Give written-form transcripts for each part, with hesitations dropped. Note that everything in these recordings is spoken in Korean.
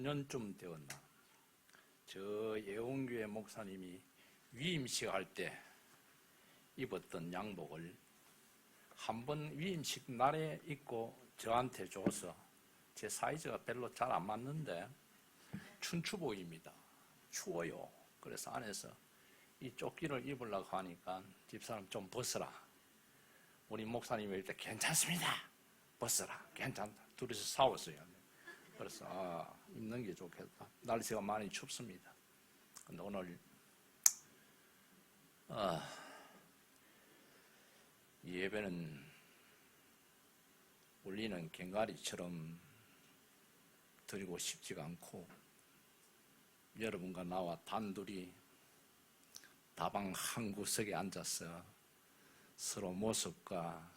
5년쯤 되었나, 저 예원교회 목사님이 위임식 할 때 입었던 양복을 한번 위임식 날에 입고 저한테 줘서 제 사이즈가 별로 잘 안 맞는데 춘추복입니다. 추워요. 그래서 안에서 이 조끼를 입으려고 하니까 집사람 좀 벗어라. 우리 목사님이 이럴 때 괜찮습니다. 벗어라. 괜찮다. 둘이서 싸웠어요. 그래서 입는 게 좋겠다. 날씨가 많이 춥습니다. 근데 오늘 이 예배는 울리는 꽹과리처럼 드리고 싶지가 않고, 여러분과 나와 단둘이 다방 한 구석에 앉아서 서로 모습과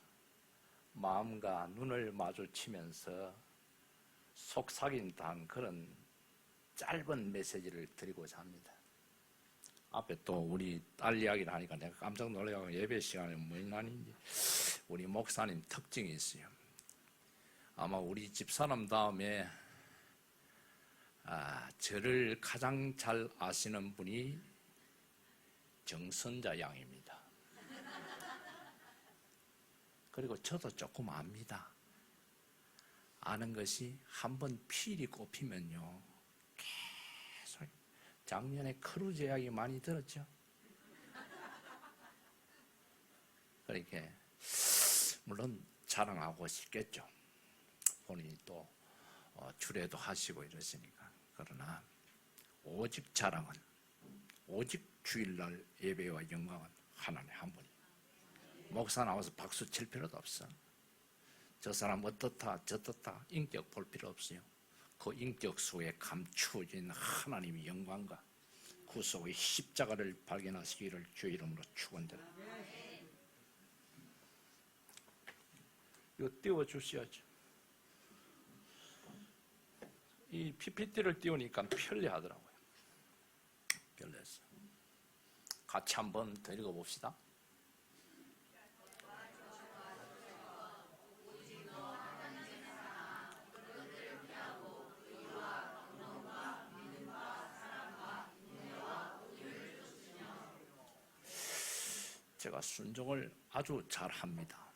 마음과 눈을 마주치면서 속삭인다는 그런 짧은 메시지를 드리고자 합니다. 앞에 또 우리 딸 이야기를 하니까 내가 깜짝 놀라고, 예배 시간에 뭔 아닌지 우리 목사님 특징이 있어요. 아마 우리 집사람 다음에 저를 가장 잘 아시는 분이 정선자 양입니다. 그리고 저도 조금 압니다. 아는 것이 한번 필이 꼽히면요, 계속. 작년에 크루즈 이야기 많이 들었죠? 그렇게 물론 자랑하고 싶겠죠. 본인이 또 주례도 하시고 이러시니까. 그러나 오직 자랑은, 오직 주일날 예배와 영광은 하나님 한 분이. 목사 나와서 박수 칠 필요도 없어. 저 사람 어떻다 저떻다 인격 볼 필요 없어요. 그 인격 속에 감추어진 하나님의 영광과 구속의 십자가를 발견하시기를 주의 이름으로 축원드립니다. 이거 띄워주셔야죠. 이 PPT를 띄우니까 편리하더라고요. 편리했어요. 같이 한번 더 읽어봅시다. 제가 순종을 아주 잘합니다.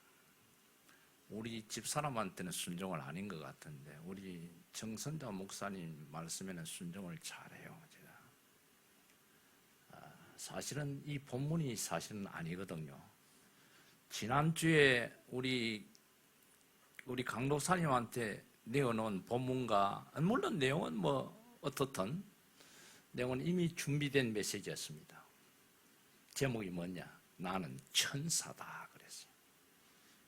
우리 집사람한테는 순종을 아닌 것 같은데 우리 정선자 목사님 말씀에는 순종을 잘해요. 제가 사실은 이 본문이 사실은 아니거든요. 지난주에 우리 강도사님한테 내어놓은 본문과, 물론 내용은 뭐 어떻든 내용은 이미 준비된 메시지였습니다. 제목이 뭐냐? 나는 천사다 그랬어요.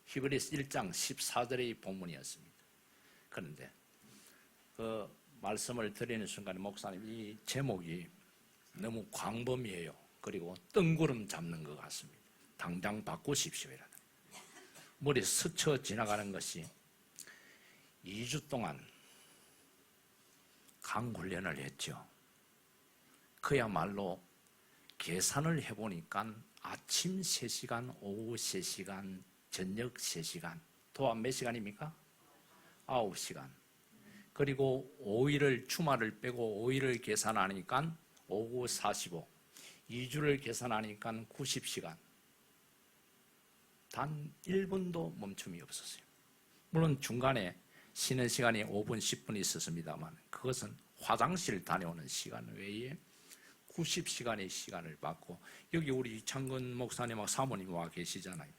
히브리서 1장 14절의 본문이었습니다. 그런데 그 말씀을 드리는 순간에 목사님, 이 제목이 너무 광범위해요. 그리고 뜬구름 잡는 것 같습니다. 당장 바꾸십시오 이라는. 머리에 스쳐 지나가는 것이 2주 동안 강훈련을 했죠. 그야말로 계산을 해보니까 아침 3시간, 오후 3시간, 저녁 3시간, 도합 몇 시간입니까? 9시간. 그리고 5일을, 주말을 빼고 5일을 계산하니까 오후 45, 2주를 계산하니까 90시간. 단 1분도 멈춤이 없었어요. 물론 중간에 쉬는 시간이 5분, 10분 있었습니다만 그것은 화장실 다녀오는 시간 외에 90시간의 시간을 받고, 여기 우리 이창근 목사님하고 사모님 와 계시잖아요.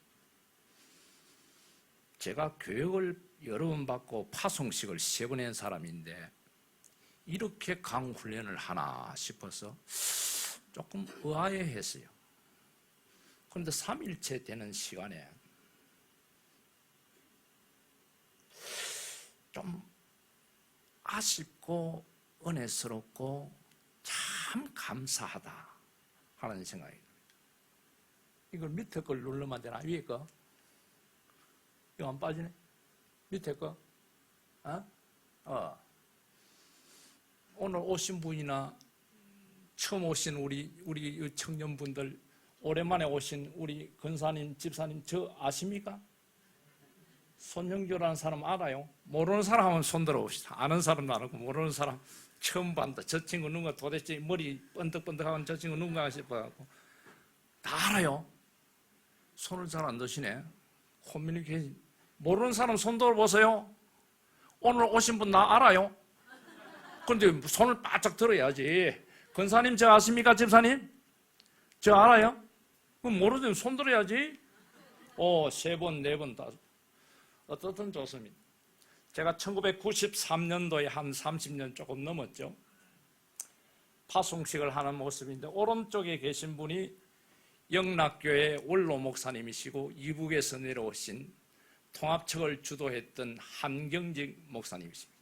제가 교육을 여러 번 받고 파송식을 3번 한 사람인데 이렇게 강훈련을 하나 싶어서 조금 의아해했어요. 그런데 3일째 되는 시간에 좀 아쉽고 은혜스럽고 참 감사하다 하는 생각이 듭니다. 이걸 밑에 걸 누르면 되나? 위에 거? 이거 안 빠지네? 밑에 거? 오늘 오신 분이나 처음 오신 우리 청년분들, 오랜만에 오신 우리 권사님, 집사님, 저 아십니까? 손영교라는 사람 알아요? 모르는 사람은 손 들어봅시다. 아는 사람도 안 하고 모르는 사람 처음 봤다. 저 친구 누군가 도대체 머리 번뜩번뜩하고 저 친구 누군가 싶어갖고 다 알아요. 손을 잘 안 드시네. 커뮤니케이션 모르는 사람 손 들어보세요. 오늘 오신 분 나 알아요. 그런데 손을 바짝 들어야지. 권사님 저 아십니까? 집사님? 저 알아요? 그럼 모르면 손 들어야지. 3번, 4번 다 어떻든 좋습니다. 제가 1993년도에 한 30년 조금 넘었죠. 파송식을 하는 모습인데 오른쪽에 계신 분이 영락교회 원로 목사님이시고 이북에서 내려오신 통합측을 주도했던 한경직 목사님이십니다.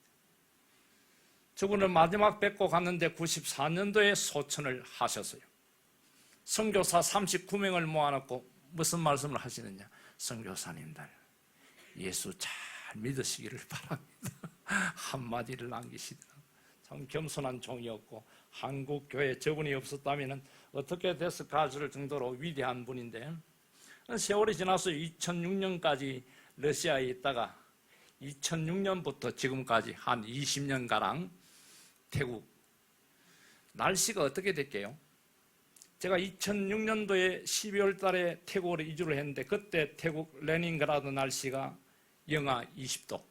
저분을 마지막 뵙고 갔는데 94년도에 소천을 하셨어요. 선교사 39명을 모아놓고 무슨 말씀을 하시느냐. 선교사님들 예수 잘 믿으시기를 바랍니다. 한마디를 남기시더라고요. 참 겸손한 종이었고 한국교회 저분이 없었다면 어떻게 됐을까 할 정도로 위대한 분인데 세월이 지나서 2006년까지 러시아에 있다가 2006년부터 지금까지 한 20년가량 태국. 날씨가 어떻게 됐게요? 제가 2006년도에 12월 달에 태국으로 이주를 했는데 그때 태국 레닌그라드 날씨가 영하 20도.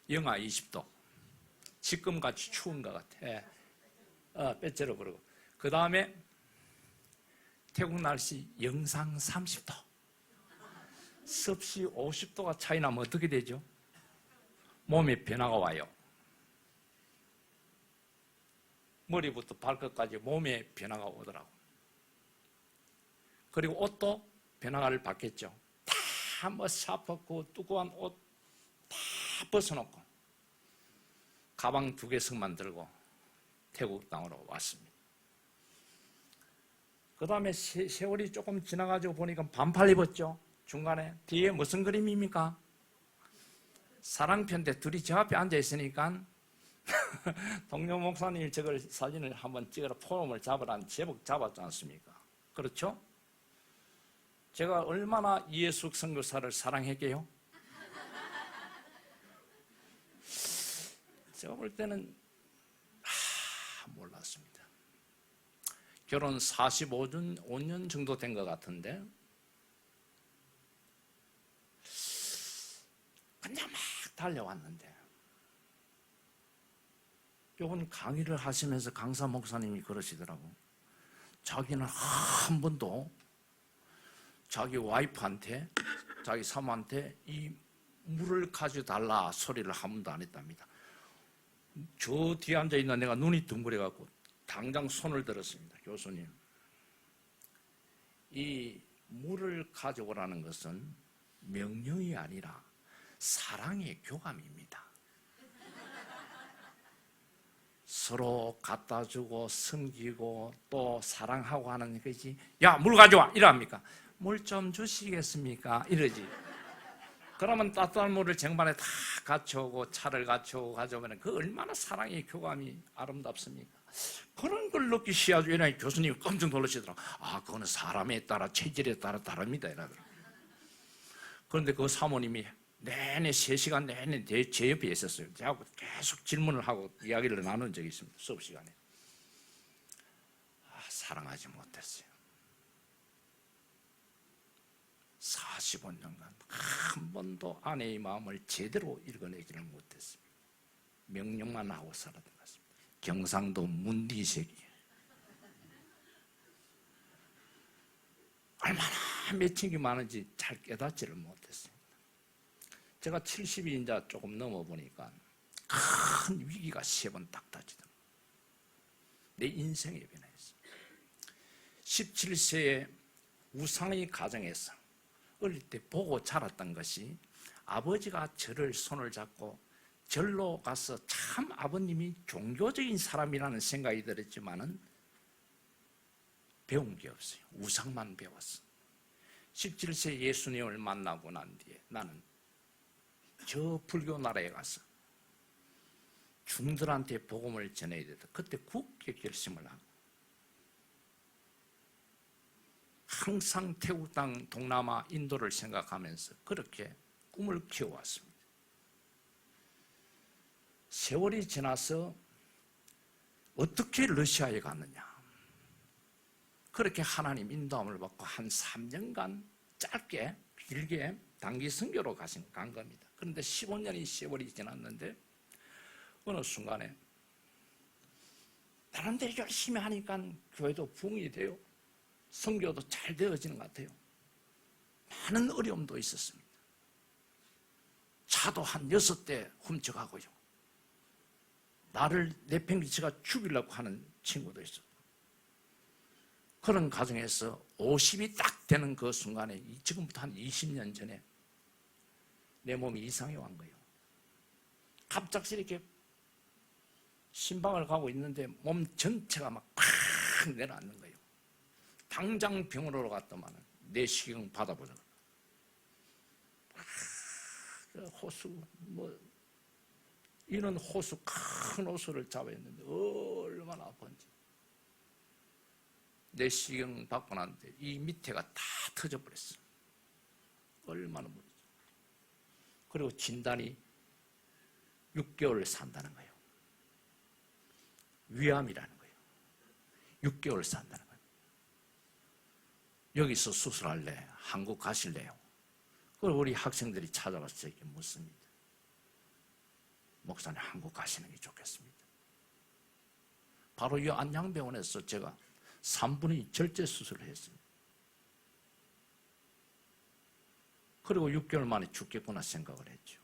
영하 20도. 지금같이 추운 것 같아. 빼째로 그러고. 그 다음에 태국 날씨 영상 30도. 섭씨 50도가 차이 나면 어떻게 되죠? 몸에 변화가 와요. 머리부터 발끝까지 몸에 변화가 오더라고. 그리고 옷도 변화를 받겠죠. 다 뭐 사퍼고 두꺼운 옷 다 벗어놓고 가방 2개씩만 들고 태국 땅으로 왔습니다. 그 다음에 세월이 조금 지나가지고 보니까 반팔 입었죠. 중간에 뒤에 무슨 그림입니까? 사랑편대 둘이 저 앞에 앉아 있으니까 동료 목사님이 저걸 사진을 한번 찍어라 포럼을 잡으라는 제목 잡았지 않습니까? 그렇죠? 제가 얼마나 이해숙 선교사를 사랑했게요? 제가 볼 때는 몰랐습니다. 결혼 45년 정도 된 것 같은데 그냥 막 달려왔는데 요번 강의를 하시면서 강사 목사님이 그러시더라고. 자기는 한 번도 자기 와이프한테 자기 사모한테 이 물을 가져달라 소리를 한 번도 안 했답니다. 저 뒤에 앉아있는 내가 눈이 둥그래갖고 당장 손을 들었습니다. 교수님, 이 물을 가져오라는 것은 명령이 아니라 사랑의 교감입니다. 서로 갖다 주고 섬기고 또 사랑하고 하는 것이 야, 물 가져와! 이랍니까? 물 좀 주시겠습니까? 이러지. 그러면 따뜻한 물을 쟁반에 다 갖춰오고 차를 갖춰오고 가져오면 그 얼마나 사랑의 교감이 아름답습니까? 그런 걸 느끼 시야주 이날 교수님이 깜짝 놀라시더라고요. 그거는 사람에 따라 체질에 따라 다릅니다. 이러더라고요. 그런데 그 사모님이 내내 3시간 내내 제 옆에 있었어요. 제가 계속 질문을 하고 이야기를 나눈 적이 있습니다. 수업 시간에. 사랑하지 못했어요. 45년간 한 번도 아내의 마음을 제대로 읽어내지를 못했습니다. 명령만 하고 살았던 것 같습니다. 경상도 문디색이에요. 얼마나 맺힌 게 많은지 잘 깨닫지를 못했습니다. 제가 70이 이제 조금 넘어보니까 큰 위기가 3번 딱 터지더라고요. 내 인생의 변화였어요. 17세에 우상의 가정에서 어릴 때 보고 자랐던 것이 아버지가 저를 손을 잡고 절로 가서 참 아버님이 종교적인 사람이라는 생각이 들었지만은 배운 게 없어요. 우상만 배웠어. 17세 예수님을 만나고 난 뒤에 나는 저 불교 나라에 가서 중들한테 복음을 전해야 된다. 그때 굳게 결심을 하고 항상 태국 땅, 동남아, 인도를 생각하면서 그렇게 꿈을 키워왔습니다. 세월이 지나서 어떻게 러시아에 갔느냐? 그렇게 하나님 인도함을 받고 한 3년간 짧게 길게 단기 선교로 간 겁니다. 그런데 15년이 세월이 지났는데 어느 순간에 다른 데 열심히 하니까 교회도 부흥이 돼요. 선교도 잘 되어지는 것 같아요. 많은 어려움도 있었습니다. 차도 한 6대 훔쳐가고요. 나를 내팽개치가 죽이려고 하는 친구도 있었고, 그런 과정에서 50이 딱 되는 그 순간에 지금부터 한 20년 전에 내 몸이 이상해 온 거예요. 갑작스레 이렇게 신방을 가고 있는데 몸 전체가 막 팍 내려앉는 거예요. 당장 병원으로 갔더만 내시경 받아보자. 호수 이런 호수, 큰 호수를 잡아있는데 얼마나 아픈지. 내시경 받고 났는데 이 밑에가 다 터져버렸어. 얼마나 무리죠. 그리고 진단이 6개월 산다는 거예요. 위암이라는 거예요. 6개월 산다는 거예요. 여기서 수술할래? 한국 가실래요? 그걸 우리 학생들이 찾아와서 저에게 묻습니다. 목사님, 한국 가시는 게 좋겠습니다. 바로 이 안양병원에서 제가 3분의 절제 수술을 했습니다. 그리고 6개월 만에 죽겠구나 생각을 했죠.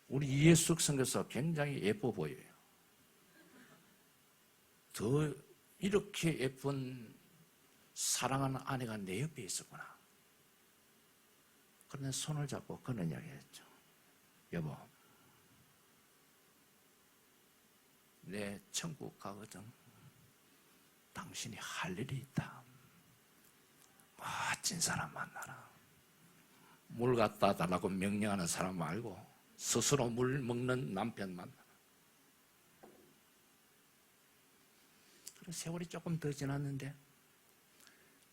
우리 이해숙 선교사가 굉장히 예뻐 보여요. 더 이렇게 예쁜 사랑하는 아내가 내 옆에 있었구나. 그런데 손을 잡고 그런 이야기 했죠. 여보, 내 천국 가거든. 당신이 할 일이 있다. 멋진 사람 만나라. 물 갖다 달라고 명령하는 사람 말고 스스로 물 먹는 남편 만나라. 그래서 세월이 조금 더 지났는데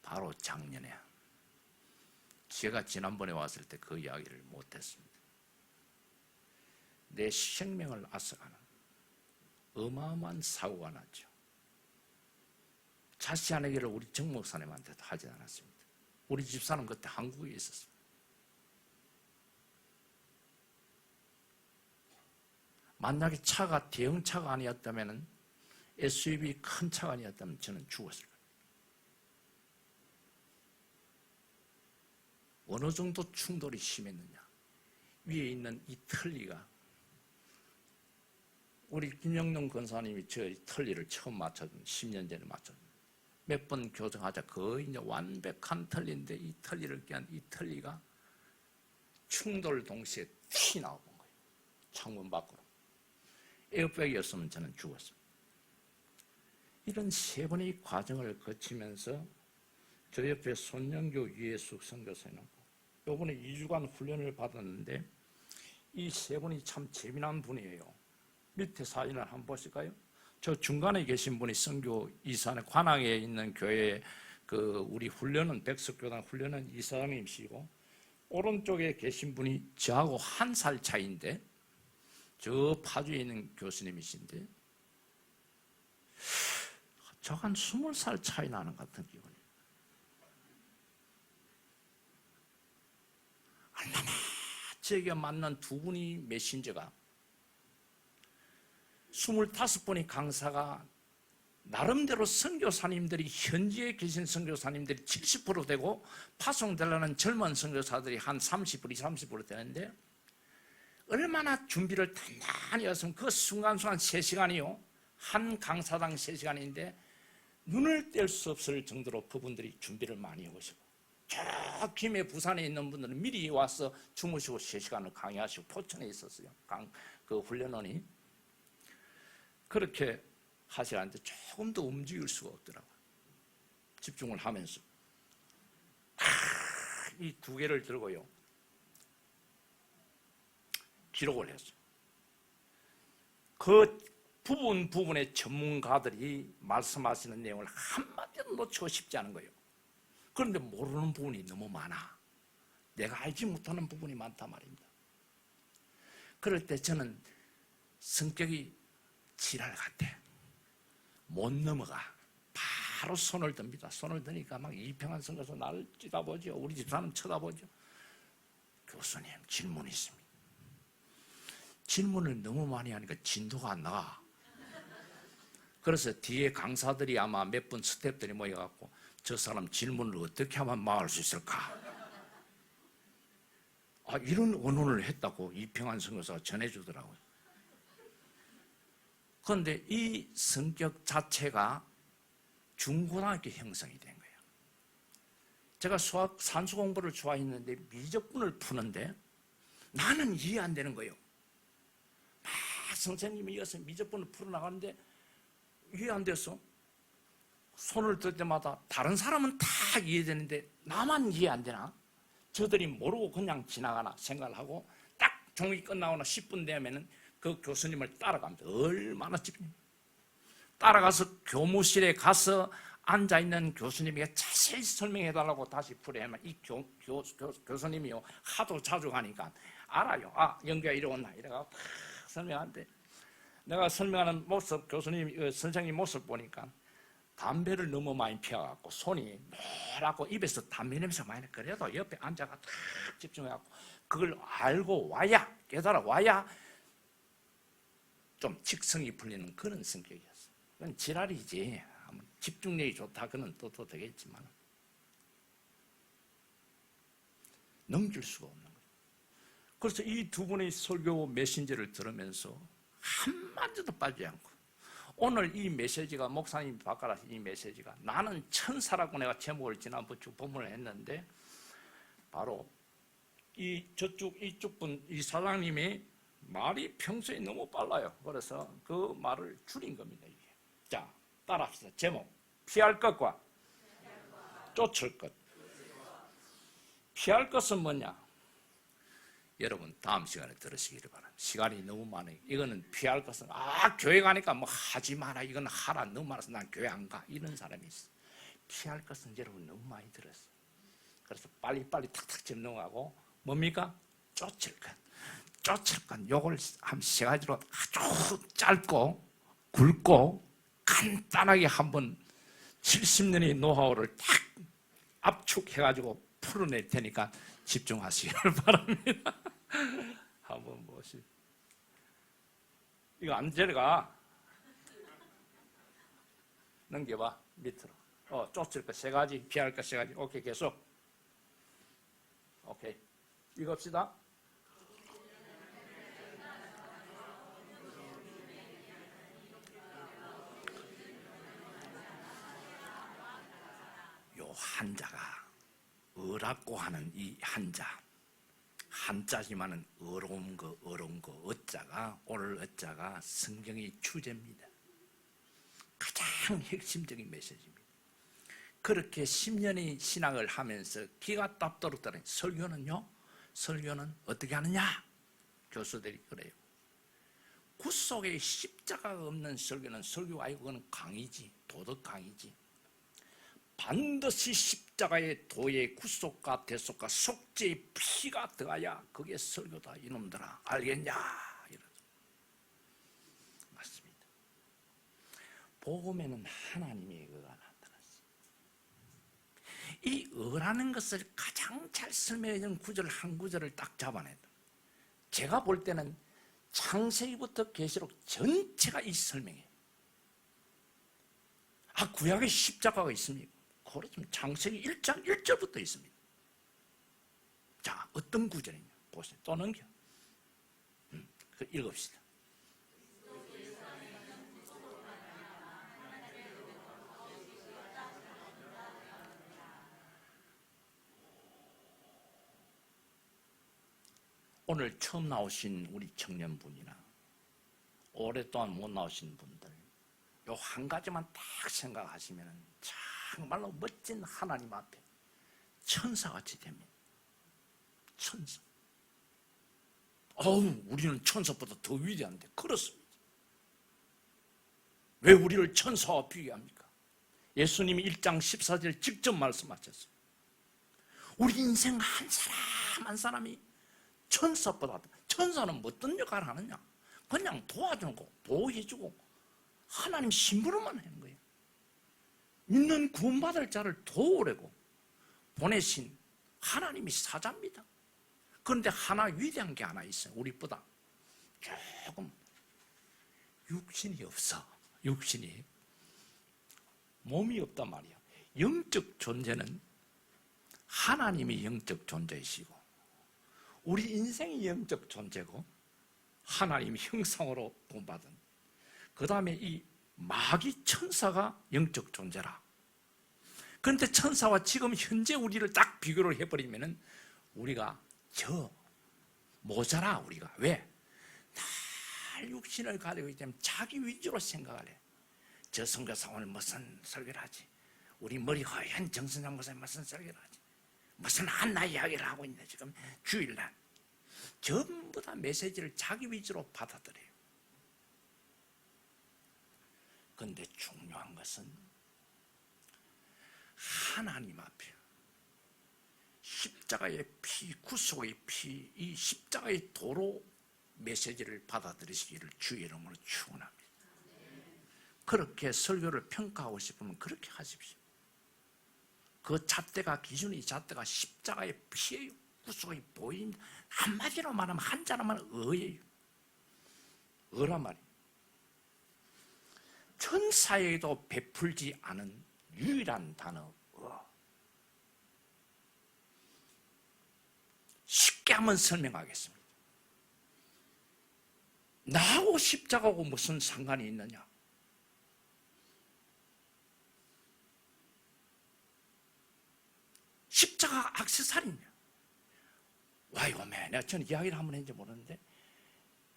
바로 작년에 제가 지난번에 왔을 때 그 이야기를 못했습니다. 내 생명을 앗아가는 어마어마한 사고가 났죠. 자세한 얘기를 우리 정 목사님한테도 하지 않았습니다. 우리 집사람 그때 한국에 있었습니다. 만약에 차가 대형차가 아니었다면, SUV 큰 차가 아니었다면 저는 죽었을 거예요. 어느 정도 충돌이 심했느냐. 위에 있는 이 틀니가, 우리 김영룡 권사님이 저 틀니를 처음 맞춰준 10년 전에 맞춰준 몇 번 교정하자 거의 이제 완벽한 틀니인데 이 틀니를 껴한 이 틀니가 충돌 동시에 튀 나온 거예요. 창문 밖으로. 에어백이었으면 저는 죽었습니다. 이런 세 번의 과정을 거치면서 저 옆에 손영교 이해숙 선교사님, 이번에 2주간 훈련을 받았는데 이 세 분이 참 재미난 분이에요. 밑에 사진을 한번 보실까요? 저 중간에 계신 분이 선교 이사는 관악에 있는 교회 우리 훈련은 백석교단 훈련은 이사장님이시고, 오른쪽에 계신 분이 저하고 1살 차이인데 저 파주에 있는 교수님이신데 저 한 20살 차이 나는 것 같은 기분이에요. 얼마나 저에게 만난 두 분이 메신저가 25분의 강사가 나름대로 선교사님들이 현지에 계신 선교사님들이 70% 되고 파송되려는 젊은 선교사들이 한 30% 되는데 얼마나 준비를 단단히 했으면 그 순간순간 3시간이요. 한 강사당 3시간인데 눈을 뗄 수 없을 정도로 그분들이 준비를 많이 해오시고, 저 김해 부산에 있는 분들은 미리 와서 주무시고 3시간을 강의하시고 포천에 있었어요. 그 훈련원이. 그렇게 하시는데 조금 더 움직일 수가 없더라고요. 집중을 하면서. 이 두 개를 들고요. 기록을 했어요. 그 부분의 전문가들이 말씀하시는 내용을 한마디도 놓치고 싶지 않은 거예요. 그런데 모르는 부분이 너무 많아. 내가 알지 못하는 부분이 많단 말입니다. 그럴 때 저는 성격이 지랄 같아. 못 넘어가. 바로 손을 듭니다. 손을 드니까 막 이평한 선교사 나를 쳐다보죠. 우리 집사람 쳐다보죠. 교수님, 질문이 있습니다. 질문을 너무 많이 하니까 진도가 안 나가. 그래서 뒤에 강사들이 아마 몇 분 스태프들이 모여갖고 저 사람 질문을 어떻게 하면 막을 수 있을까? 이런 언론을 했다고 이평한 선교사가 전해주더라고요. 그런데 이 성격 자체가 중고등학교 형성이 된 거예요. 제가 산수 공부를 좋아했는데 미적분을 푸는데 나는 이해 안 되는 거예요. 막 선생님이 이어서 미적분을 풀어나가는데 이해 안 돼서 손을 들 때마다 다른 사람은 다 이해되는데 나만 이해 안 되나? 저들이 모르고 그냥 지나가나 생각을 하고 딱 종이 끝나거나 10분 되면은 그 교수님을 따라갑니다. 얼마나 집중. 따라가서 교무실에 가서 앉아있는 교수님에게 자세히 설명해달라고 다시 풀어야만 이 교수님이요 하도 자주 가니까 알아요. 영규야 이리 온나 이래가 설명하는데 내가 설명하는 모습 교수님 선생님 모습 보니까 담배를 너무 많이 피워갖고 손이 노랗고 입에서 담배 냄새가 많이 나. 그래도 옆에 앉아가 탁 집중해갖고 그걸 알고 와야 깨달아 와야 좀 직성이 풀리는 그런 성격이었어. 그건 지랄이지. 집중력이 좋다 그는 또 되겠지만 넘길 수가 없는 거예요. 그래서 이 두 분의 설교 메신저를 들으면서 한마디도 빠지지 않고 오늘 이 메시지가 목사님이 바꿔라신 이 메시지가 나는 천사라고 내가 제목을 지난번 주 본문을 했는데 바로 이쪽 분 이 사장님이 말이 평소에 너무 빨라요. 그래서 그 말을 줄인 겁니다. 이게. 자, 따라합시다. 제목 피할 것과 쫓을 것. 피할 것은 뭐냐? 여러분 다음 시간에 들으시기를 바랍니다. 시간이 너무 많아요. 이거는 피할 것은 교회 가니까 뭐 하지 마라 이건 하라 너무 많아서 난 교회 안 가 이런 사람이 있어. 피할 것은 여러분 너무 많이 들었어요. 그래서 빨리빨리 탁탁 집 넘어가고 뭡니까? 쫓을 것. 쫓을 것. 요걸 한 세 가지로 아주 짧고 굵고 간단하게 한번 70년의 노하우를 딱 압축해가지고 풀어낼 테니까 집중하시기를 바랍니다. 한번 보시죠. 이거 안 내려가. 넘겨봐. 밑으로. 쫓을 것 세 가지, 피할 것 세 가지. 오케이, 계속. 오케이. 읽읍시다. 요 한자가 어라고 하는 이 한자지만은 어려운 거 어자가 오늘 어자가 성경의 주제입니다. 가장 핵심적인 메시지입니다. 그렇게 10년의 신앙을 하면서 기가 땀떨었더니 설교는 어떻게 하느냐? 교수들이 그래요. 구 속에 십자가가 없는 설교는 설교가 아니고 그건 강의지, 도덕 강의지. 반드시 십자가의 도의 구속과 대속과 속죄의 피가 들어가야 그게 설교다 이놈들아 알겠냐 이러죠. 맞습니다. 복음에는 하나님의 의가 나타났어요. 이 의라는 것을 가장 잘 설명해주는 구절 한 구절을 딱 잡아냈다. 제가 볼 때는 창세기부터 계시록 전체가 이 설명이에요. 구약에 십자가가 있습니까? 그렇지만 창세기 1장 1절부터 있습니다. 자, 어떤 구절이냐? 보세요. 또 넘겨. 읽읍시다. 오늘 처음 나오신 우리 청년분이나 오랫동안 못 나오신 분들 요 한 가지만 딱 생각하시면 정말로 멋진 하나님 앞에 천사같이 됩니다. 천사. 우리는 천사보다 더 위대한데 그렇습니다. 왜 우리를 천사와 비교합니까? 예수님이 1장 14절 직접 말씀하셨어요. 우리 인생 한 사람 한 사람이 천사보다 천사는 어떤 역할을 하느냐? 그냥 도와주는 거, 보호해주고 하나님 심부름만 하는 거예요. 믿는 구원받을 자를 도우려고 보내신 하나님이 사자입니다. 그런데 하나 위대한 게 하나 있어요. 우리보다 조금 육신이 없어. 육신이 몸이 없단 말이야. 영적 존재는 하나님이 영적 존재이시고 우리 인생이 영적 존재고 하나님이 형상으로 본받은 그 다음에 이 마귀 천사가 영적 존재라. 그런데 천사와 지금 현재 우리를 딱 비교를 해버리면 우리가 모자라. 우리가 왜? 날 육신을 가지고 있기 때문에 자기 위주로 생각을 해. 저 선교사 오늘 무슨 설교를 하지? 우리 머리 허연 정선장 목사님 무슨 설교를 하지? 무슨 한나 이야기를 하고 있네 지금 주일날. 전부 다 메시지를 자기 위주로 받아들여요. 그런데 중요한 것은 하나님 앞에 십자가의 피, 구속의 피, 이 십자가의 도로 메시지를 받아들이시기를 주의 이름으로 축원합니다. 그렇게 설교를 평가하고 싶으면 그렇게 하십시오. 그 잣대가 기준이 잣대가 십자가의 피예요. 구속이 보인 한마디로 말하면 한자로만 의예요. 의란 말이에요. 천사에게도 베풀지 않은 유일한 단어 쉽게 한번 설명하겠습니다. 나하고 십자가하고 무슨 상관이 있느냐? 십자가 액세서리냐? 와이오메, 내가 전 이야기를 한번 했는지 모르는데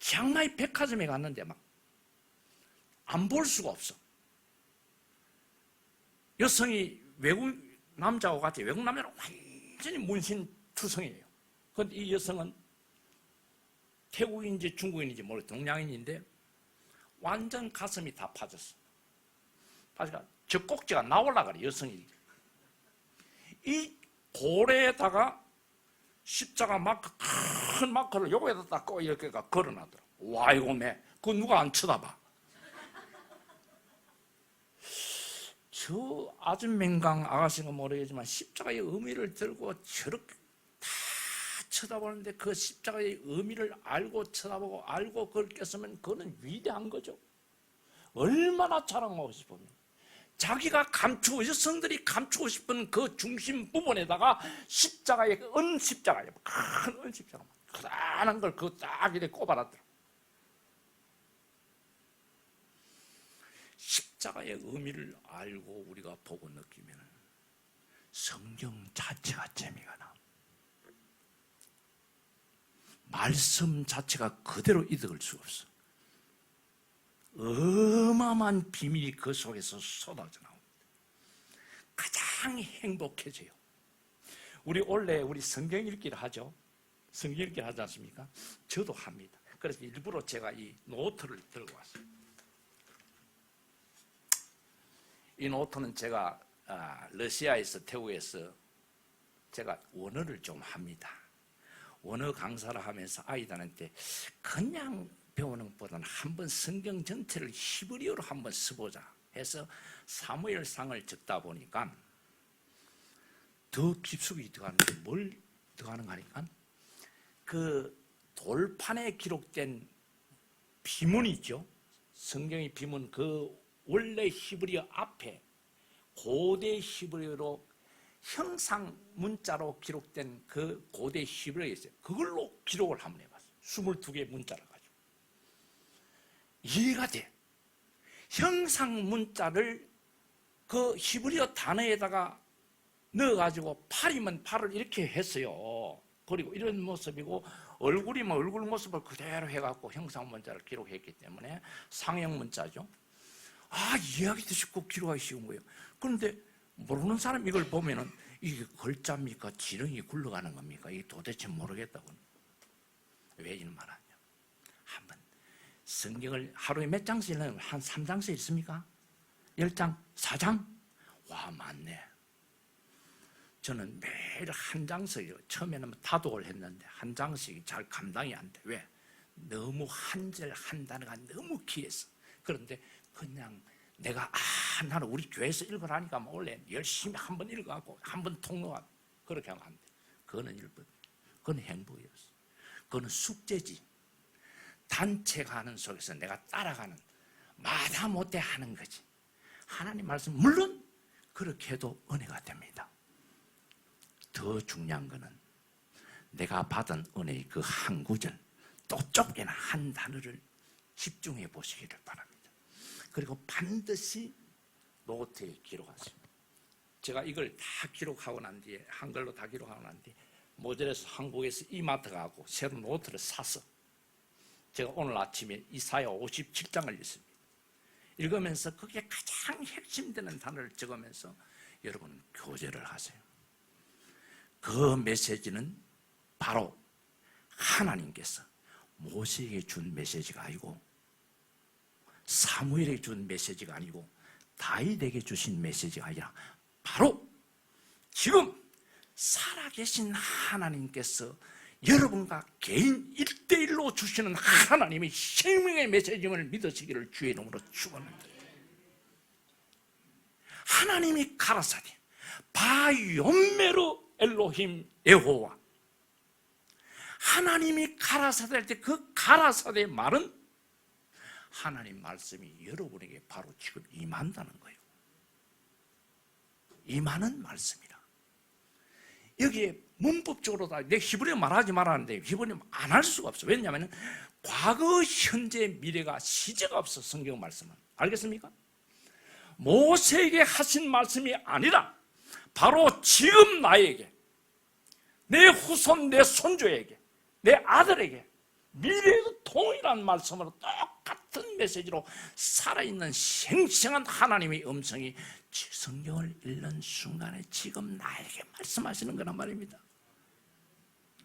치앙마이 백화점에 갔는데 막 안 볼 수가 없어. 여성이 외국 남자와 같아. 외국 남자는 완전히 문신투성이에요. 그런데 이 여성은 태국인지 중국인인지 모르겠어. 동양인인데 완전 가슴이 다 파졌어. 그러니까 젖꼭지가 나올라 그래, 여성이. 이 고래에다가 십자가 마크, 큰 마크를 요거에다 딱 이렇게 걸어놔더라. 와, 이거 매. 그거 누가 안 쳐다봐. 저 아줌맹강 아가씨가 모르겠지만 십자가의 의미를 들고 저렇게 다 쳐다보는데 그 십자가의 의미를 알고 쳐다보고 알고 그걸 깼으면 그거는 위대한 거죠. 얼마나 자랑하고 싶으면 자기가 감추고 여성들이 감추고 싶은 그 중심 부분에다가 십자가의 은십자가예요. 큰 은십자가 크다란 걸 그거 딱 이렇게 꼽아놨더라. 십자가의 의미를 알고 우리가 보고 느끼면 성경 자체가 재미가 나. 말씀 자체가 그대로 이득을 수가 없어. 어마어마한 비밀이 그 속에서 쏟아져 나옵니다. 가장 행복해져요. 우리 원래 우리 성경 읽기를 하죠. 성경 읽기를 하지 않습니까? 저도 합니다. 그래서 일부러 제가 이 노트를 들고 왔어요. 이 노트는 제가 러시아에서 태국에서 제가 원어를 좀 합니다. 원어 강사를 하면서 아이들한테 그냥 배우는 것보다는 한번 성경 전체를 히브리어로 한번 써보자 해서 사무엘상을 적다 보니까 더 깊숙이 들어가는데 뭘 들어가는가 하니까 그 돌판에 기록된 비문이 있죠. 성경의 비문 그 원래 히브리어 앞에 고대 히브리어로 형상 문자로 기록된 그 고대 히브리어가 있어요. 그걸로 기록을 한번 해봤어요. 22개의 문자를 가지고. 이해가 돼. 형상 문자를 그 히브리어 단어에다가 넣어가지고 팔이면 팔을 이렇게 했어요. 그리고 이런 모습이고 얼굴이면 얼굴 모습을 그대로 해갖고 형상 문자를 기록했기 때문에 상형 문자죠. 이해하기도 쉽고 기록하기 쉬운 거예요. 그런데 모르는 사람 이걸 보면은 이게 글자입니까? 지렁이 굴러가는 겁니까? 이게 도대체 모르겠다고. 왜 이런 말 하냐? 한번 성경을 하루에 몇 장씩 읽으면 한 3장씩 읽습니까? 10장? 4장? 와, 맞네. 저는 매일 한 장씩요. 처음에는 다독을 했는데 한 장씩 잘 감당이 안 돼. 왜? 너무 한 절 한 단어가 너무 귀해서. 그런데 그냥 내가 나는 우리 교회에서 읽으라니까 뭐 원래 열심히 한번 읽어갖고 한번 통로하고 그렇게 하면 안 돼. 그거는 일본, 그건 행복이었어. 그거는 숙제지. 단체가 하는 속에서 내가 따라가는 마다 못해 하는 거지. 하나님 말씀 물론 그렇게 해도 은혜가 됩니다. 더 중요한 거는 내가 받은 은혜의 그 한 구절, 또 좁게나 한 단어를 집중해 보시기를 바랍니다. 그리고 반드시 노트에 기록하세요. 제가 이걸 다 기록하고 난 뒤에, 한글로 다 기록하고 난 뒤에 모델에서 한국에서 이마트 가고 새로 노트를 사서 제가 오늘 아침에 이사야 57장을 읽습니다. 읽으면서 그게 가장 핵심되는 단어를 적으면서 여러분은 교제를 하세요. 그 메시지는 바로 하나님께서 모세에게 준 메시지가 아니고, 사무엘에게 준 메시지가 아니고, 다윗에게 주신 메시지가 아니라 바로 지금 살아계신 하나님께서 여러분과 개인 1대1로 주시는 하나님의 생명의 메시지임을 믿으시기를 주의 이름으로 축원합니다. 하나님이 가라사대 바요메르 엘로힘 여호와, 하나님이 가라사대 할 때 그 가라사대의 말은 하나님 말씀이 여러분에게 바로 지금 임한다는 거예요. 임하는 말씀이라. 여기에 문법적으로 다, 내 히브리어 말하지 말았는데 히브리어 안 할 수가 없어. 왜냐하면 과거, 현재, 미래가 시제가 없어. 성경 말씀은. 알겠습니까? 모세에게 하신 말씀이 아니라 바로 지금 나에게, 내 후손, 내 손주에게, 내 아들에게 미래에도 동일한 말씀으로 똑같은 메시지로 살아있는 생생한 하나님의 음성이 성경을 읽는 순간에 지금 나에게 말씀하시는 거란 말입니다.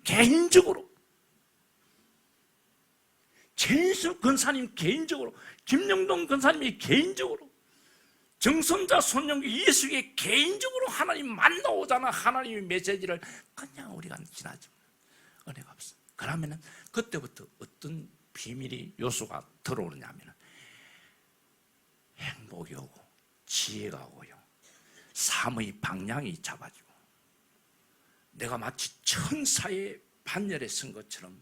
개인적으로, 최인수 권사님 개인적으로, 김영동 권사님이 개인적으로, 정선자 손영기 예수에게 개인적으로 하나님 만나오자는 하나님의 메시지를 그냥 우리가 지나지 은혜가 없어. 그러면은 그때부터 어떤 비밀이 요소가 들어오느냐면은 행복이 오고 지혜가 오고요, 삶의 방향이 잡아지고, 내가 마치 천사의 반열에 선 것처럼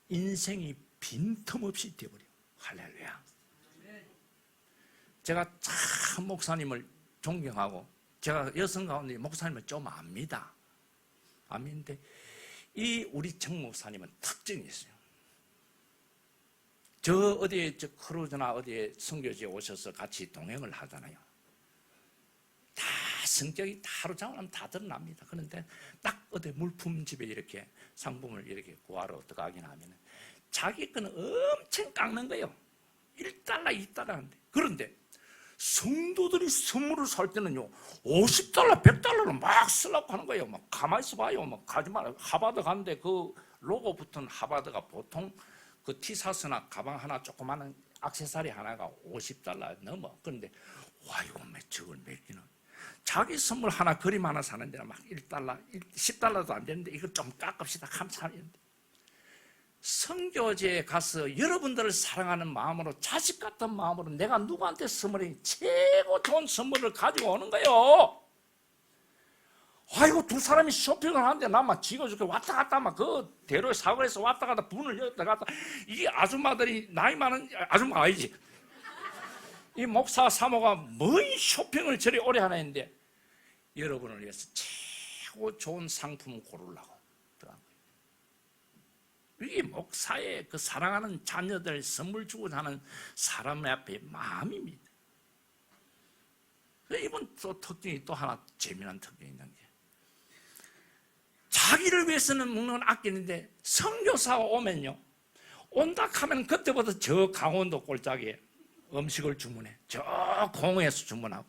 인생이 빈틈없이 되어버려. 할렐루야. 제가 참 목사님을 존경하고, 제가 여성 가운데 목사님을 좀 압니다. 아는데 이 우리 정 목사님은 특징이 있어요. 저 어디에 크루즈나 어디에 선교지에 오셔서 같이 동행을 하잖아요. 다 성격이 다 하루장을 다 드러납니다. 그런데 딱 어디 물품집에 이렇게 상품을 이렇게 구하러 어떡하긴 하면 자기 거는 엄청 깎는 거예요. 1달러, 2달러 하는데. 그런데 성도들이 선물을 살 때는요, 50달러, 100달러를 막 쓰려고 하는 거예요. 막 가만히 있어봐요. 막 가지 마라. 하바드 갔는데 그 로고 붙은 하바드가 보통 그 티사스나 가방 하나 조그마한 액세서리 하나가 50달러 넘어. 그런데 와, 이거 저걸 몇 끼는, 자기 선물 하나, 그림 하나 사는 데는 막 1달러, 10달러도 안 되는데 이거 좀 깎읍시다. 감사합니다. 선교지에 가서 여러분들을 사랑하는 마음으로, 자식 같은 마음으로 내가 누구한테 선물이 최고 좋은 선물을 가지고 오는 거예요. 아이고, 두 사람이 쇼핑을 하는데 나만 지겨죽게 왔다 갔다 막 그 대로에 사거리에서 왔다 갔다 문을 열었다 갔다. 이게 아줌마들이, 나이 많은 아줌마 아니지, 이 목사 사모가 뭔 쇼핑을 저리 오래 하나 했는데 여러분을 위해서 최고 좋은 상품을 고르려고 들어간 거예요. 이게 목사의 그 사랑하는 자녀들 선물 주고 사는 사람 앞에 마음입니다. 이번 또 특징이 또 하나 재미난 특징이 있는 게, 자기를 위해서는 먹는 건 아끼는데 선교사가 오면요, 온다 하면 그때부터 저 강원도 꼴짝에 음식을 주문해. 저 공회에서 주문하고,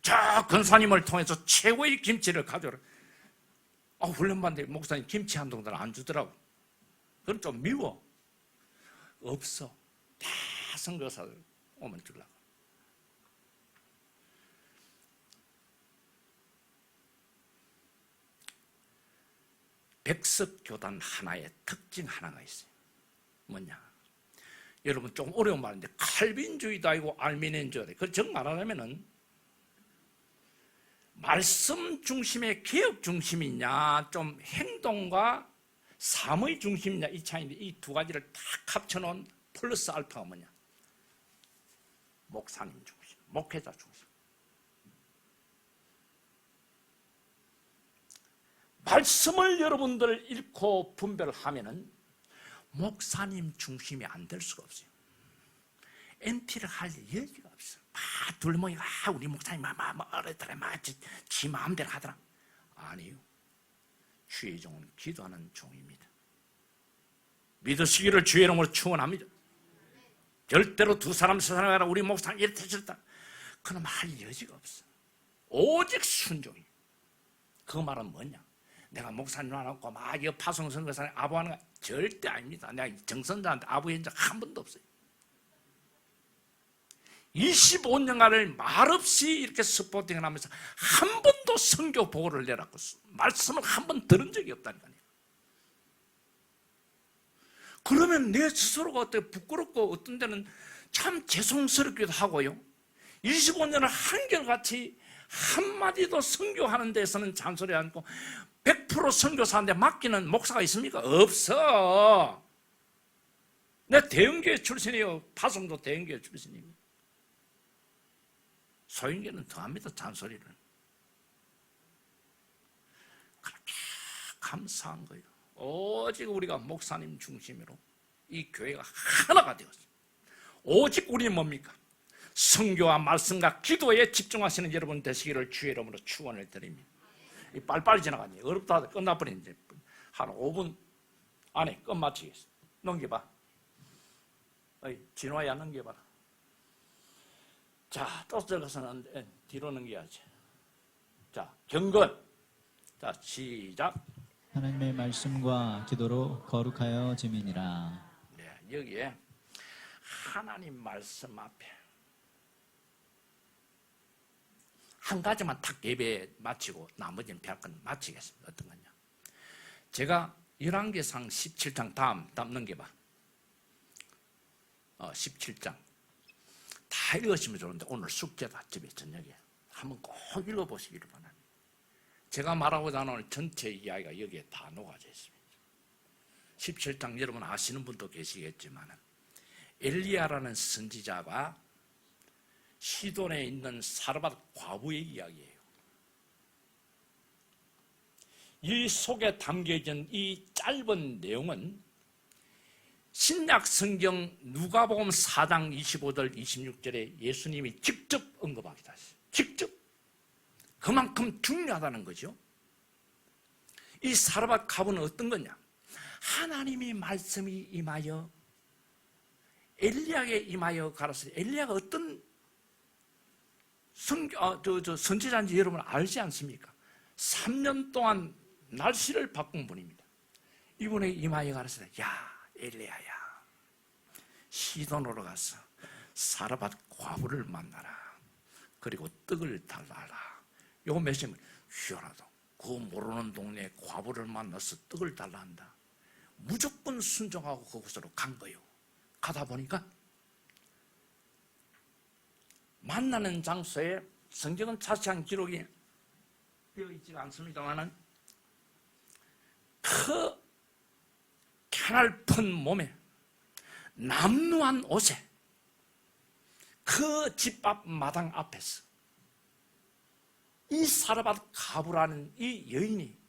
저 권사님을 통해서 최고의 김치를 가져오라. 훈련받는데 목사님 김치 한 동전 안 주더라고. 그건 좀 미워. 없어. 다 선교사들 오면 주려고. 백석교단 하나의 특징 하나가 있어요. 뭐냐? 여러분 좀 어려운 말인데 칼빈주의도 아니고 알미니안주의다. 그 정 말하자면은 말씀 중심의 개혁 중심이냐 좀 행동과 삶의 중심이냐 이 차이인데 이 두 가지를 딱 합쳐놓은 플러스 알파가 뭐냐? 목사님 중심, 목회자 중심. 말씀을 여러분들 읽고 분별하면은 목사님 중심이 안 될 수가 없어요. NT를 할 여지가 없어. 막 둘러보니까 우리 목사님 어렸더라 지 마음대로 하더라. 아니요. 주의 종은 기도하는 종입니다. 믿으시기를 주의 이름으로 축원합니다. 절대로 두 사람 세 사람 가라 우리 목사님 이렇다 저렇다 그럼 할 여지가 없어. 오직 순종이. 그 말은 뭐냐? 내가 목사님 안 하고 막 파송 선교사님 아부하는 거 절대 아닙니다. 내가 정선자한테 아부한 적 한 번도 없어요. 25년간을 말없이 이렇게 스포팅을 하면서 한 번도 선교 보고를 내놨고 말씀을 한 번 들은 적이 없다니까요. 그러면 내 스스로가 어떻게 부끄럽고 어떤 데는 참 죄송스럽기도 하고요. 25년을 한결같이 한마디도 선교하는 데서는 잔소리 않고 100% 선교사한테 맡기는 목사가 있습니까? 없어. 내 대형교회 출신이에요. 파송도 대형교회 출신입니다. 소형교회는 더합니다. 잔소리를. 그렇게 감사한 거예요. 오직 우리가 목사님 중심으로 이 교회가 하나가 되었어요. 오직 우리는 뭡니까? 선교와 말씀과 기도에 집중하시는 여러분 되시기를 주의 이름으로 축원을 드립니다. 빨리빨리 지나가니 어렵다 끝나버린 이제 한 5분 안에 끝마치겠습니다. 넘겨봐. 진화야 넘겨봐라. 자, 또 들어가서는 뒤로 넘겨야지. 자, 경건. 자, 시작. 하나님의 말씀과 기도로 거룩하여 지민이라. 네, 여기에 하나님 말씀 앞에 한 가지만 탁 예배 마치고 나머지는 배울 건 마치겠습니다. 어떤 거냐? 제가 열왕기상 17장 다음 넘겨봐. 17장 다 읽으시면 좋은데 오늘 숙제다. 집에 저녁에 한번 꼭 읽어보시기를 바랍니다. 제가 말하고자 하는 오늘 전체 이야기가 여기에 다 녹아져 있습니다. 17장 여러분 아시는 분도 계시겠지만 엘리야라는 선지자가 시돈에 있는 사르밧 과부의 이야기예요. 이 속에 담겨진 이 짧은 내용은 신약 성경 누가복음 4장 25절 26절에 예수님이 직접 언급하기도 하셨어요. 직접. 그만큼 중요하다는 거죠. 이 사르밧 과부는 어떤 거냐? 하나님의 말씀이 임하여 엘리야에게 임하여 가라사대 엘리야가 어떤 선지자인지 여러분 알지 않습니까? 3년 동안 날씨를 바꾼 분입니다. 이분에게 임하여 가라사대 야 엘리야야 시돈으로 가서 사르밧 과부를 만나라. 그리고 떡을 달라라. 요거 메시지는 희한하다. 그 모르는 동네에 과부를 만나서 떡을 달라 한다. 무조건 순종하고 그곳으로 간 거예요. 가다 보니까 만나는 장소에 성경은 자세한 기록이 되어 있지가 않습니다만은 그 캐날픈 몸에 남루한 옷에 그 집 앞 마당 앞에서 이 사르밧 과부라는 이 여인이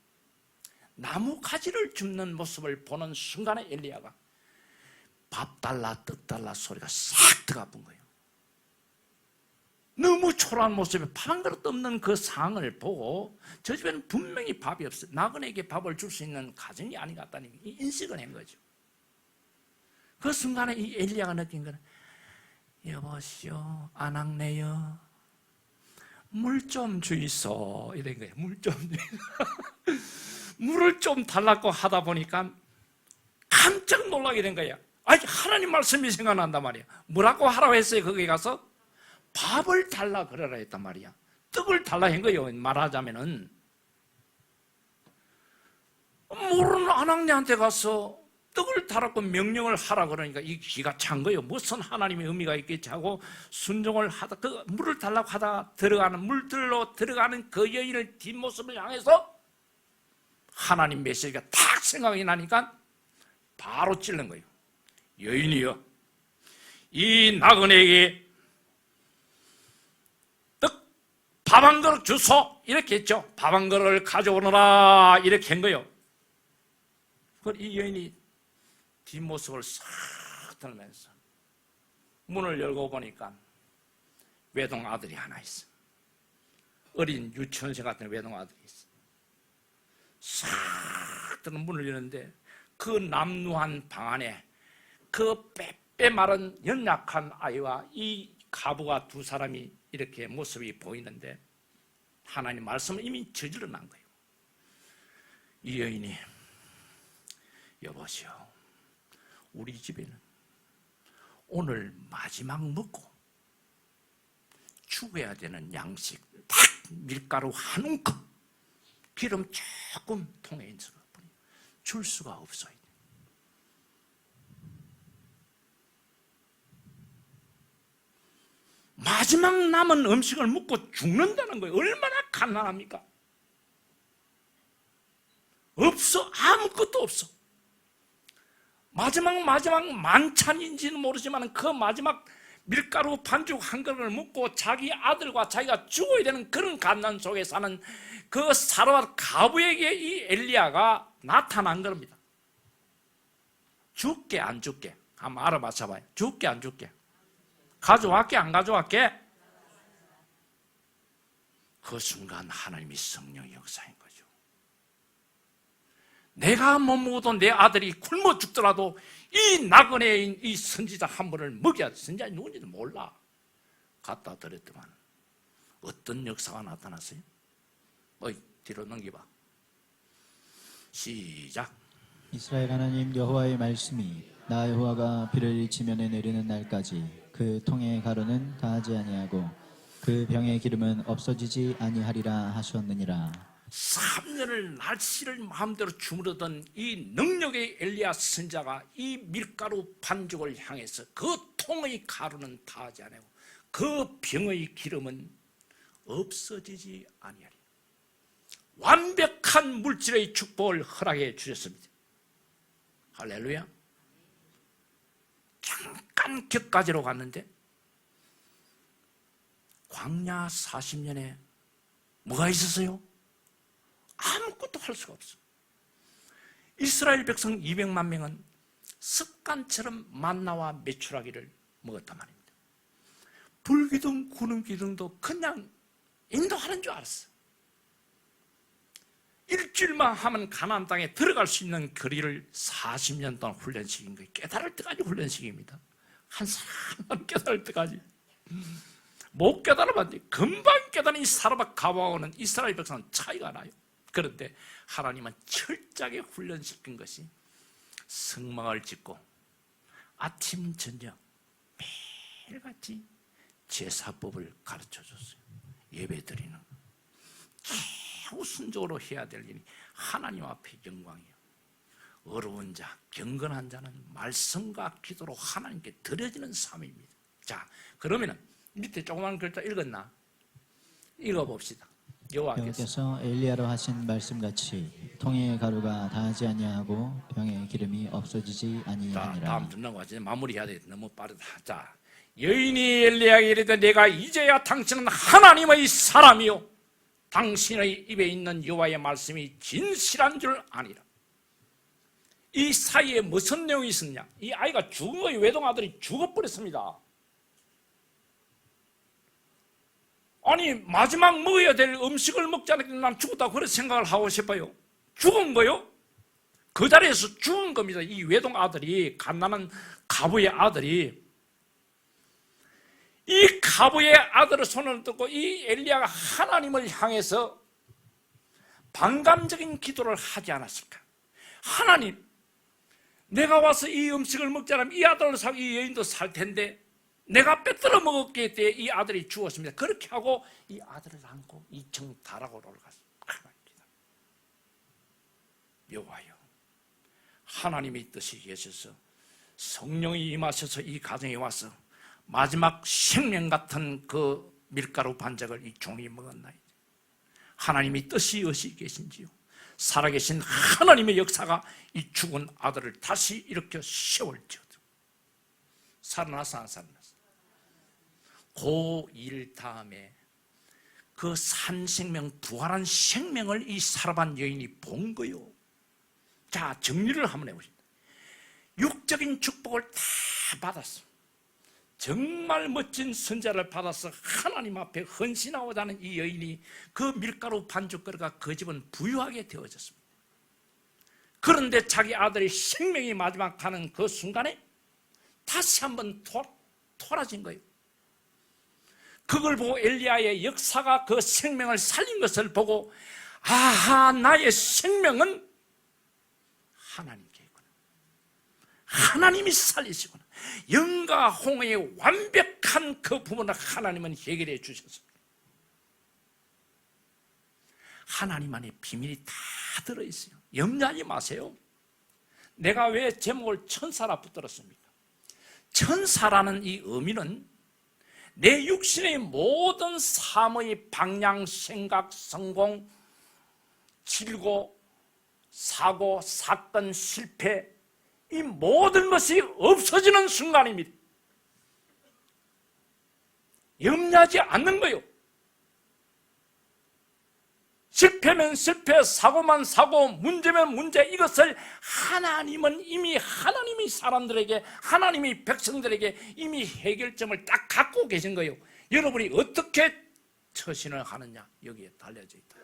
나무 가지를 줍는 모습을 보는 순간에 엘리야가 밥 달라 떡 달라 소리가 싹 들어가본 거예요. 너무 초라한 모습에 밥 한 그릇 없는 그 상황을 보고 저 집에는 분명히 밥이 없어요. 나그네에게 밥을 줄 수 있는 가정이 아닌 것 같다는 인식을 한 거죠. 그 순간에 이 엘리야가 느낀 거는 여보시오 아낙네여 물 좀 주이소 이런 거예요. 물 좀 물을 좀 달라고 하다 보니까 깜짝 놀라게 된 거예요. 아니 하나님 말씀이 생각난단 말이야. 뭐라고 하라고 했어요? 거기 가서 밥을 달라 그러라 했단 말이야. 떡을 달라 한 거예요. 말하자면은 모르는 아낙네한테 가서 떡을 달았고 명령을 하라 그러니까 이 기가 찬 거예요. 무슨 하나님의 의미가 있겠지 하고 순종을 하다 그 물을 달라고 하다 들어가는 물들로 들어가는 그 여인의 뒷모습을 향해서 하나님 메시지가 딱 생각이 나니까 바로 찔른 거예요. 여인이여, 이 나그네에게 떡 밥 한 그릇 주소 이렇게 했죠. 밥 한 그릇을 가져오너라 이렇게 한 거예요. 이 여인이 뒷모습을 싹 들면서 문을 열고 보니까 외동 아들이 하나 있어. 어린 유치원생 같은 외동 아들이 있어. 싹 들은 문을 여는데 그 남루한 방 안에 그 빼빼 마른 연약한 아이와 이 가부가 두 사람이 이렇게 모습이 보이는데 하나님 말씀은 이미 저질러 난 거예요. 이 여인이 여보시오, 우리 집에는 오늘 마지막 먹고 죽어야 되는 양식 딱 밀가루 한 움큼 기름 조금 통에 있는 것뿐 줄 수가 없어요. 마지막 남은 음식을 먹고 죽는다는 거예요. 얼마나 갓난합니까? 없어. 아무것도 없어. 마지막 만찬인지는 모르지만 그 마지막 밀가루 반죽 한 그릇을 먹고 자기 아들과 자기가 죽어야 되는 그런 갓난 속에 사는 그 사르밧 가부에게 이 엘리야가 나타난 겁니다. 죽게 안 죽게 한번 알아맞혀 봐요. 죽게 안 죽게, 가져왔게 안 가져왔게. 그 순간 하나님이 성령의 역사인 거죠. 내가 못 먹어도 내 아들이 굶어 죽더라도 이 나그네인 이 선지자 한 분을 먹여야 돼. 선지자 누군지도 몰라. 갖다 드렸더만 어떤 역사가 나타났어요? 뒤로 넘겨봐. 시작. 이스라엘 하나님 여호와의 말씀이 나 여호와가 비를 지면에 내리는 날까지 그 통의 가루는 다하지 아니하고 그 병의 기름은 없어지지 아니하리라 하셨느니라. 3년을 날씨를 마음대로 주무르던 이 능력의 엘리야 선지자가 이 밀가루 반죽을 향해서 그 통의 가루는 다하지 아니하고 그 병의 기름은 없어지지 아니하리. 완벽한 물질의 축복을 허락해 주셨습니다. 할렐루야. 잠깐 격가지로 갔는데 광야 40년에 뭐가 있었어요? 아무것도 할 수가 없어. 이스라엘 백성 200만 명은 습관처럼 만나와 메추라기를 먹었단 말입니다. 불기둥 구름기둥도 그냥 인도하는 줄 알았어. 일주일만 하면 가나안 땅에 들어갈 수 있는 거리를 40년 동안 훈련시킨 거예요. 깨달을 때까지 훈련시킵니다. 한 사람만 깨달을 때까지. 못 깨달으면 안 돼. 금방 깨달은 이 사르밧 가부하고는 이스라엘 백성은 차이가 나요. 그런데 하나님은 철저하게 훈련시킨 것이 성막을 짓고 아침 저녁 매일같이 제사법을 가르쳐줬어요. 예배드리는 매우 순종으로 해야 될 일이 하나님 앞에 영광이에요. 어려운 자, 경건한 자는 말씀과 기도로 하나님께 드려지는 삶입니다. 자, 그러면은 밑에 조그만 글자 읽었나? 읽어봅시다. 여호와께서 엘리야로 하신 말씀같이 통의 가루가 다하지 아니하고 병의 기름이 없어지지 아니하니라. 다음 좀 넘어가지. 마무리해야 돼. 너무 빠르다. 자, 여인이 엘리야에게 이르되 내가 이제야 당신은 하나님의 사람이요 당신의 입에 있는 여호와의 말씀이 진실한 줄 아니라. 이 사이에 무슨 내용이 있었냐? 이 아이가 죽은 거예요. 외동아들이 죽어버렸습니다. 아니 마지막 먹어야 될 음식을 먹지 않았기 때문에 난 죽었다고 그런 생각을 하고 싶어요. 죽은 거요? 그 자리에서 죽은 겁니다. 이 외동 아들이, 갓난한 가부의 아들이. 이 가부의 아들의 손을 듣고 이 엘리야가 하나님을 향해서 반감적인 기도를 하지 않았을까? 하나님, 내가 와서 이 음식을 먹지 않으면 이 아들을 사고 이 여인도 살 텐데 내가 빼들어 먹었기 때문에 이 아들이 죽었습니다. 그렇게 하고 이 아들을 안고 2층 다락으로 올라갔습니다. 여호와여, 하나님의 뜻이 계셔서 성령이 임하셔서 이 가정에 와서 마지막 생명 같은 그 밀가루 반작을 이 종이 먹었나이다. 하나님의 뜻이 어디 계신지요? 살아계신 하나님의 역사가 이 죽은 아들을 다시 일으켜 세울지어다. 살아났어 안 살아났어? 그 일 다음에 그 산 생명, 부활한 생명을 이 사람한 여인이 본 거요. 자, 정리를 한번 해보십시오. 육적인 축복을 다 받았어. 정말 멋진 선자를 받아서 하나님 앞에 헌신하고자 하는 이 여인이 그 밀가루 반죽거리가 그 집은 부유하게 되어졌습니다. 그런데 자기 아들의 생명이 마지막 가는 그 순간에 다시 한번 토라진 거예요. 그걸 보고 엘리야의 역사가 그 생명을 살린 것을 보고 아하, 나의 생명은 하나님께 있구나. 하나님이 살리시구나. 영과 홍해의 완벽한 그 부분을 하나님은 해결해 주셨습니다. 하나님 안에 비밀이 다 들어있어요. 염려하지 마세요. 내가 왜 제목을 천사라 붙들었습니까? 천사라는 이 의미는 내 육신의 모든 삶의 방향, 생각, 성공, 질고, 사고, 사건, 실패, 이 모든 것이 없어지는 순간입니다. 염려하지 않는 거요. 실패면 실패, 사고만 사고, 문제면 문제, 이것을 하나님은 이미 하나님이 사람들에게, 하나님이 백성들에게 이미 해결점을 딱 갖고 계신 거예요. 여러분이 어떻게 처신을 하느냐, 여기에 달려져 있다.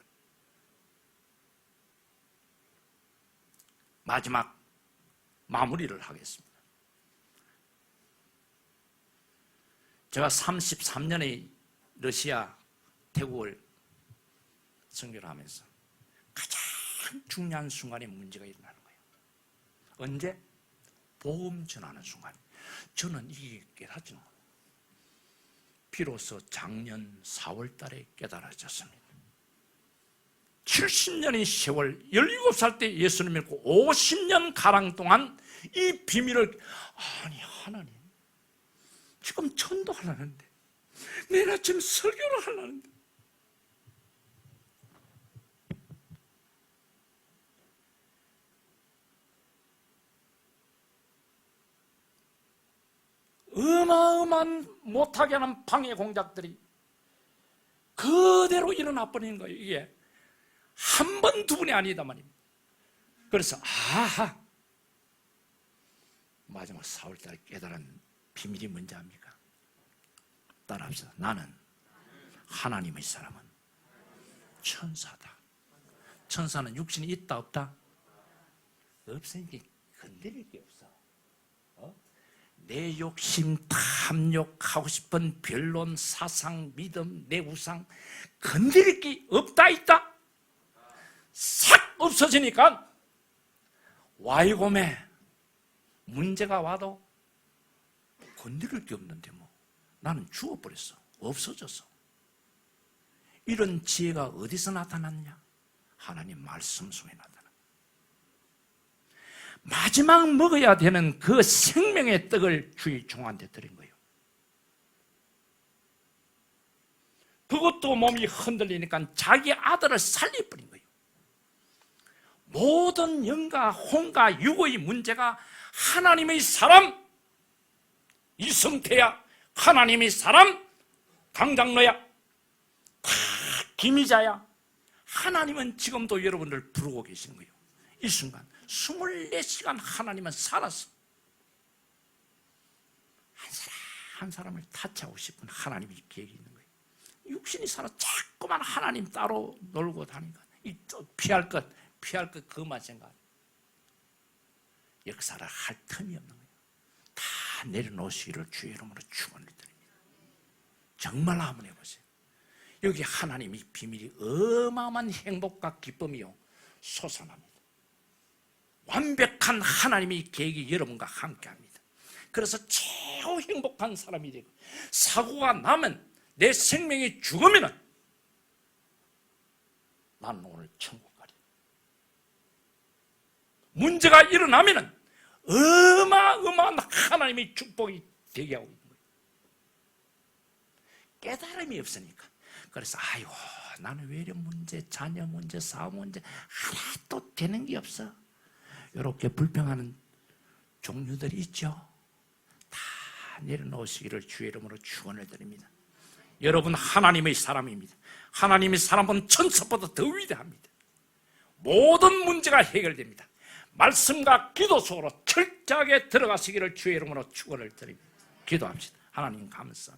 마지막 마무리를 하겠습니다. 제가 33년의 러시아, 태국을 선교를 하면서 가장 중요한 순간에 문제가 일어나는 거예요. 언제? 복음 전하는 순간. 저는 이게 깨닫지는 못해요. 비로소 작년 4월 달에 깨달아졌습니다. 70년의 세월, 17살 때 예수를 믿고 50년 가량 동안 이 비밀을, 아니 하나님, 지금 전도하려는데, 내가 지금 설교를 하려는데, 어마어마한 못하게 하는 방해 공작들이 그대로 일어나 버리는 거예요. 이게 한 번, 두 번이 아니다 말입니다. 그래서 아하, 마지막 4월달에 깨달은 비밀이 뭔지 압니까? 따라합시다. 나는 하나님의 사람은 천사다. 천사는 육신이 있다 없다? 없으니까 건드릴 게 없어. 내 욕심, 탐욕, 하고 싶은 변론, 사상, 믿음, 내 우상 건드릴 게 없다 있다? 싹 없어지니까 와이곰에 문제가 와도 건드릴 게 없는데 뭐 나는 죽어버렸어. 없어졌어. 이런 지혜가 어디서 나타났냐? 하나님 말씀 속에 나타나. 마지막 먹어야 되는 그 생명의 떡을 주의 종한테 드린 거예요. 그것도 몸이 흔들리니까 자기 아들을 살려버린 거예요. 모든 영과 혼과 육의 문제가 하나님의 사람 이성태야, 하나님의 사람 강장로야, 다 김희자야. 하나님은 지금도 여러분들 부르고 계신 거예요. 이 순간 24시간 하나님은 살았어. 한 사람을 타치하고 싶은 하나님의 계획이 있는 거예요. 육신이 살아 자꾸만 하나님 따로 놀고 다니니까 피할 것 그것만 생각. 역사를 할 틈이 없는 거예요. 다 내려놓으시기를 주의 이름으로 축원을 드립니다. 정말 한번 해보세요. 여기 하나님의 비밀이 어마어마한 행복과 기쁨이요 솟아납니다. 완벽한 하나님의 계획이 여러분과 함께합니다. 그래서 최고 행복한 사람이 되고, 사고가 나면 내 생명이 죽으면 나는 오늘 천국 가리. 문제가 일어나면은 어마어마한 하나님의 축복이 되게 하고 있는 거예요. 깨달음이 없으니까. 그래서 아이고 나는 왜 이런 문제, 자녀 문제, 사업 문제 하나도 되는 게 없어. 이렇게 불평하는 종류들이 있죠. 다 내려놓으시기를 주의 이름으로 축원을 드립니다. 여러분 하나님의 사람입니다. 하나님의 사람은 천사보다 더 위대합니다. 모든 문제가 해결됩니다. 말씀과 기도 속으로 철저하게 들어가시기를 주의 이름으로 축원을 드립니다. 기도합시다. 하나님 감사합니다.